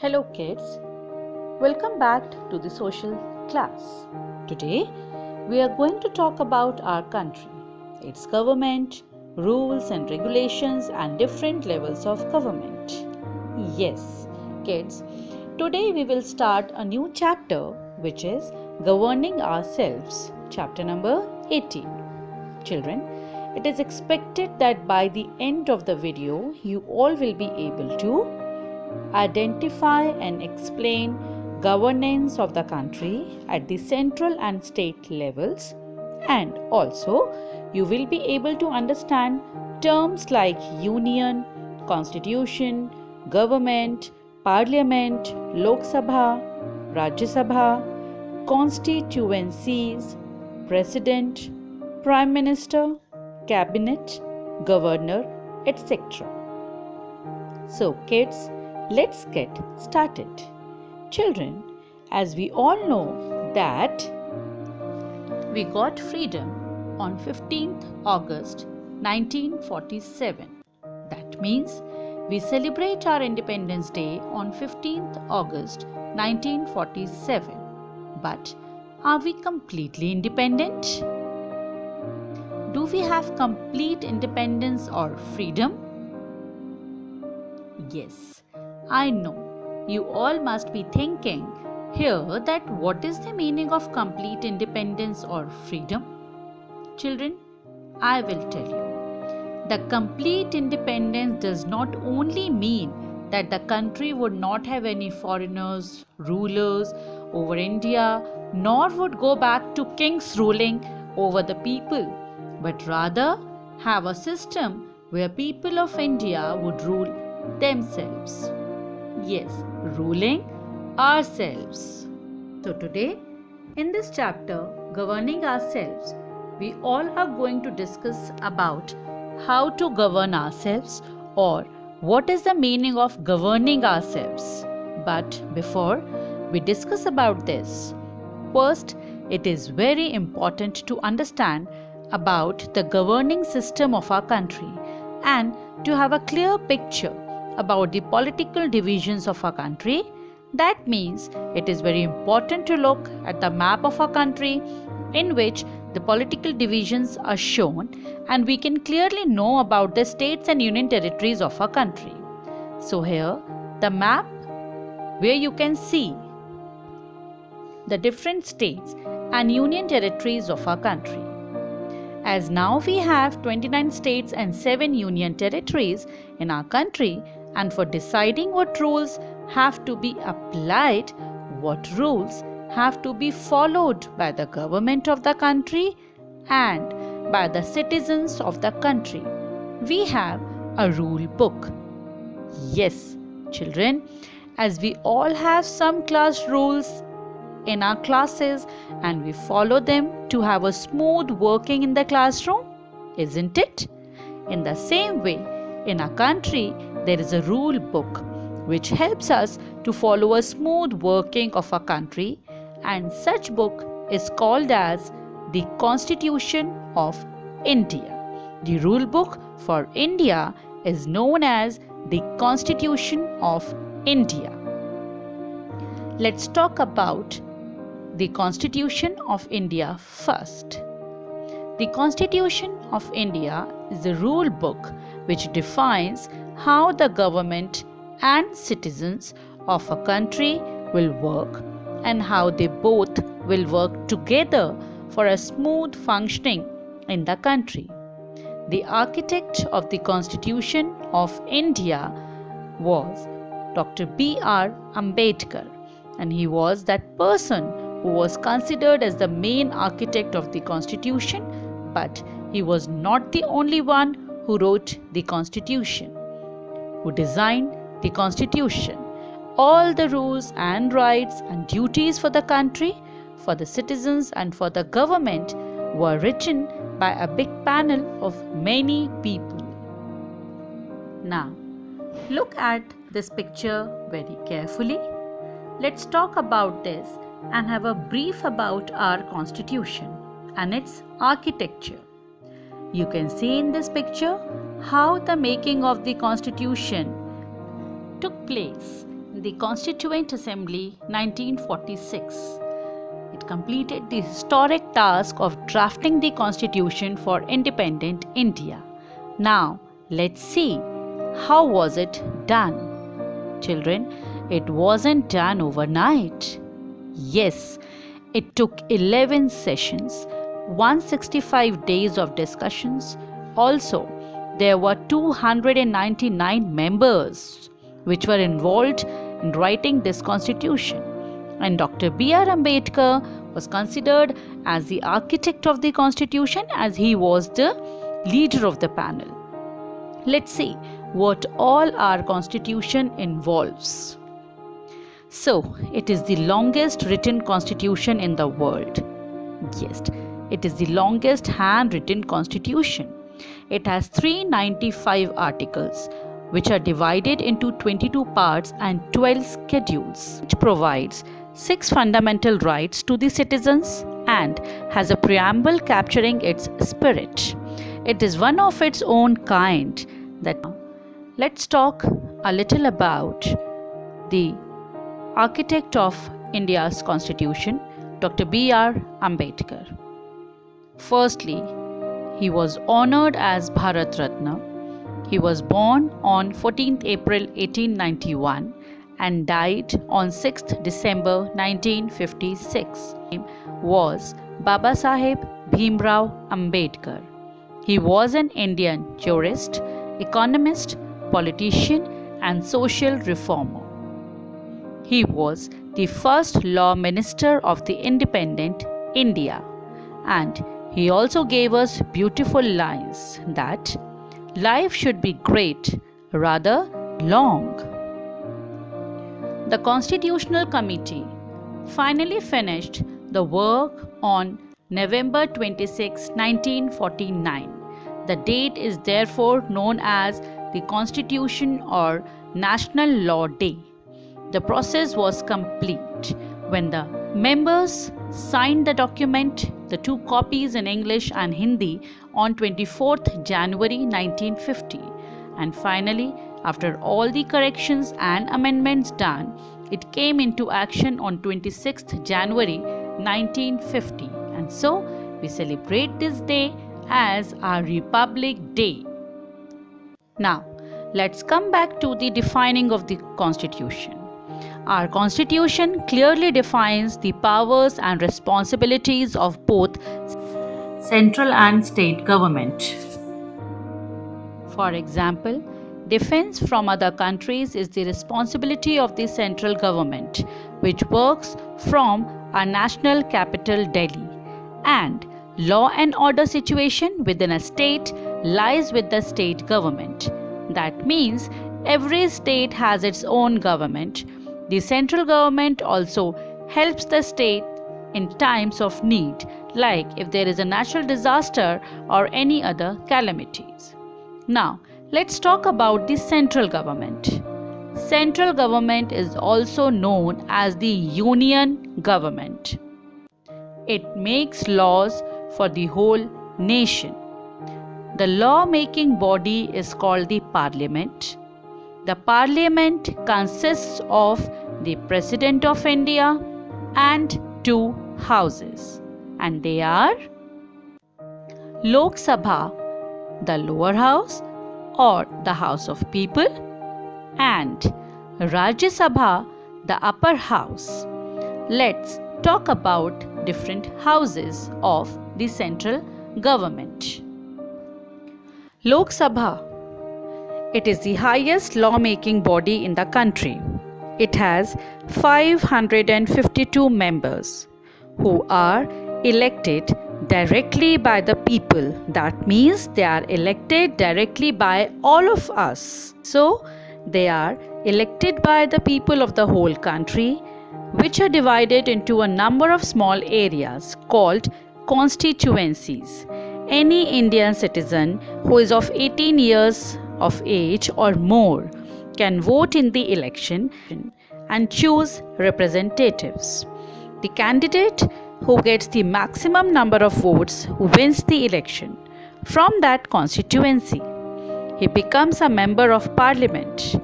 Hello kids, welcome back to the social class. Today we are going to talk about our country, its government, rules and regulations and different levels of government. Yes, kids, today we will start a new chapter which is Governing Ourselves, chapter number 18. Children, it is expected that by the end of the video you all will be able to identify and explain governance of the country at the central and state levels, and also you will be able to understand terms like union, constitution, government, parliament, Lok Sabha, Rajya Sabha, constituencies, president, prime minister, cabinet, governor, etc. So kids, let's get started. Children, as we all know that we got freedom on 15th August 1947. That means we celebrate our Independence Day on 15th August 1947. But are we completely independent? Do we have complete independence or freedom? Yes, I know you all must be thinking here that what is the meaning of complete independence or freedom? Children, I will tell you. The complete independence does not only mean that the country would not have any foreigners, rulers over India, nor would go back to kings ruling over the people, but rather have a system where people of India would rule themselves. Yes, ruling ourselves. So today, in this chapter, Governing Ourselves, we all are going to discuss about how to govern ourselves or what is the meaning of governing ourselves. But before we discuss about this, first it is very important to understand about the governing system of our country and to have a clear picture about the political divisions of our country. That means it is very important to look at the map of our country in which the political divisions are shown, and we can clearly know about the states and union territories of our country. So here the map where you can see the different states and union territories of our country. As now we have 29 states and 7 union territories in our country, and for deciding what rules have to be applied, what rules have to be followed by the government of the country and by the citizens of the country, we have a rule book. Yes, children, as we all have some class rules in our classes and we follow them to have a smooth working in the classroom, isn't it? In the same way, in our country, there is a rule book which helps us to follow a smooth working of our country, and such book is called as the Constitution of India. The rule book for India is known as the Constitution of India. Let's talk about the Constitution of India first. The Constitution of India is the rule book which defines how the government and citizens of a country will work and how they both will work together for a smooth functioning in the country. The architect of the Constitution of India was Dr. B.R. Ambedkar, and he was that person who was considered as the main architect of the Constitution, but he was not the only one who wrote the Constitution, who designed the Constitution. All the rules and rights and duties for the country, for the citizens and for the government were written by a big panel of many people. Now, look at this picture very carefully. Let's talk about this and have a brief about our Constitution and its architecture. You can see in this picture how the making of the Constitution took place. The Constituent Assembly 1946. It completed the historic task of drafting the constitution for independent India. Now, let's see, how was it done? Children, it wasn't done overnight. Yes, it took 11 sessions, 165 days of discussions. Also, there were 299 members which were involved in writing this constitution. And Dr. B.R. Ambedkar was considered as the architect of the constitution, as he was the leader of the panel. Let's see what all our constitution involves. So, it is the longest written constitution in the world. Yes, it is the longest handwritten constitution. It has 395 articles, which are divided into 22 parts and 12 schedules, which provides 6 fundamental rights to the citizens and has a preamble capturing its spirit. It is one of its own kind. Let's talk a little about the architect of India's constitution, Dr. B.R. Ambedkar. Firstly, he was honored as Bharat Ratna. He was born on 14th April 1891 and died on 6th December 1956. His name was Babasaheb Bhimrao Ambedkar. He was an Indian jurist, economist, politician and social reformer. He was the first law minister of the independent India, and he also gave us beautiful lines that life should be great, rather long. The Constitutional Committee finally finished the work on November 26, 1949. The date is therefore known as the Constitution or National Law Day. The process was complete when the members signed the document, the 2 copies in English and Hindi, on 24th January 1950. And finally, after all the corrections and amendments done, it came into action on 26th January 1950. And so, we celebrate this day as our Republic Day. Now, let's come back to the defining of the Constitution. Our Constitution clearly defines the powers and responsibilities of both central and state government. For example, defense from other countries is the responsibility of the central government, which works from our national capital Delhi, and law and order situation within a state lies with the state government. That means every state has its own government. The central government also helps the state in times of need, like if there is a natural disaster or any other calamities. Now, let's talk about the central government. Central government is also known as the union government. It makes laws for the whole nation. The law-making body is called the Parliament. The Parliament consists of the President of India and 2 houses, and they are Lok Sabha, the lower house or the House of People, and Rajya Sabha, the upper house. Let's talk about different houses of the central government. Lok Sabha. It is the highest law-making body in the country. It has 552 members who are elected directly by the people. That means they are elected directly by all of us. So, they are elected by the people of the whole country, which are divided into a number of small areas called constituencies. Any Indian citizen who is of 18 years of age or more can vote in the election and choose representatives. The candidate who gets the maximum number of votes wins the election from that constituency. He becomes a member of parliament.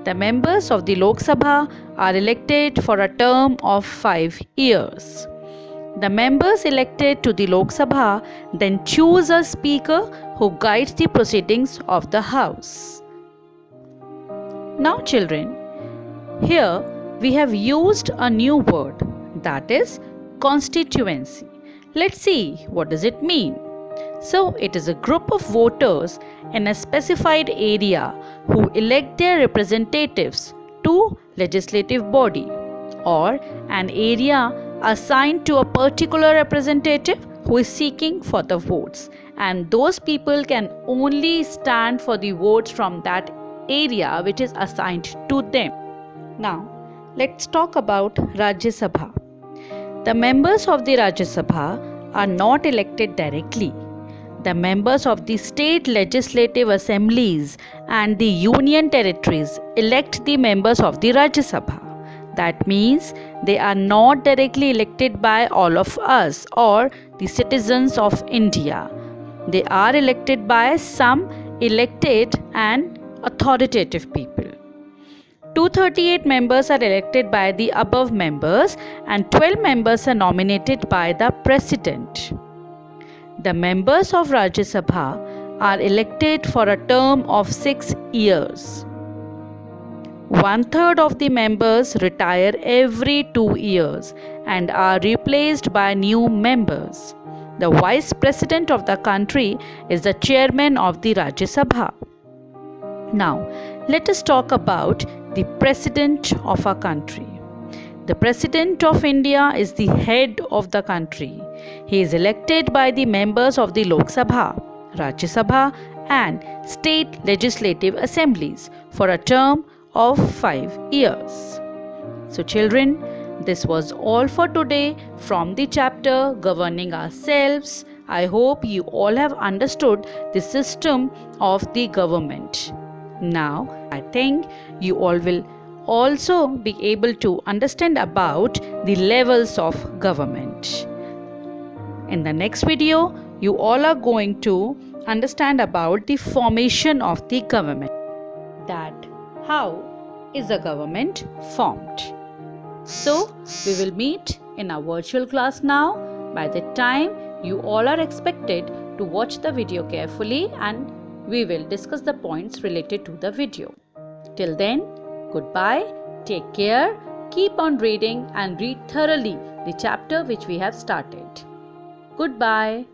The members of the Lok Sabha are elected for a term of 5 years. The members elected to the Lok Sabha then choose a speaker who guides the proceedings of the House. Now children, here we have used a new word, that is constituency. Let's see what does it mean. So it is a group of voters in a specified area who elect their representatives to legislative body, or an area assigned to a particular representative who is seeking for the votes, and those people can only stand for the votes from that area which is assigned to them. Now let's talk about Rajya Sabha. The members of the Rajya Sabha are not elected directly. The members of the state legislative assemblies and the union territories elect the members of the Rajya Sabha. That means they are not directly elected by all of us or the citizens of India. They are elected by some elected and authoritative people. 238 members are elected by the above members and 12 members are nominated by the President. The members of Rajya Sabha are elected for a term of 6 years. 1/3 of the members retire every 2 years and are replaced by new members. The Vice President of the country is the Chairman of the Rajya Sabha. Now, let us talk about the President of our country. The President of India is the head of the country. He is elected by the members of the Lok Sabha, Rajya Sabha and state legislative assemblies for a term of 5 years. So children, this was all for today from the chapter Governing Ourselves. I hope you all have understood the system of the government. Now, I think you all will also be able to understand about the levels of government. In the next video, you all are going to understand about the formation of the government. That how is a government formed? So, we will meet in our virtual class now. By that time, you all are expected to watch the video carefully and we will discuss the points related to the video. Till then, goodbye, take care, keep on reading and read thoroughly the chapter which we have started. Goodbye.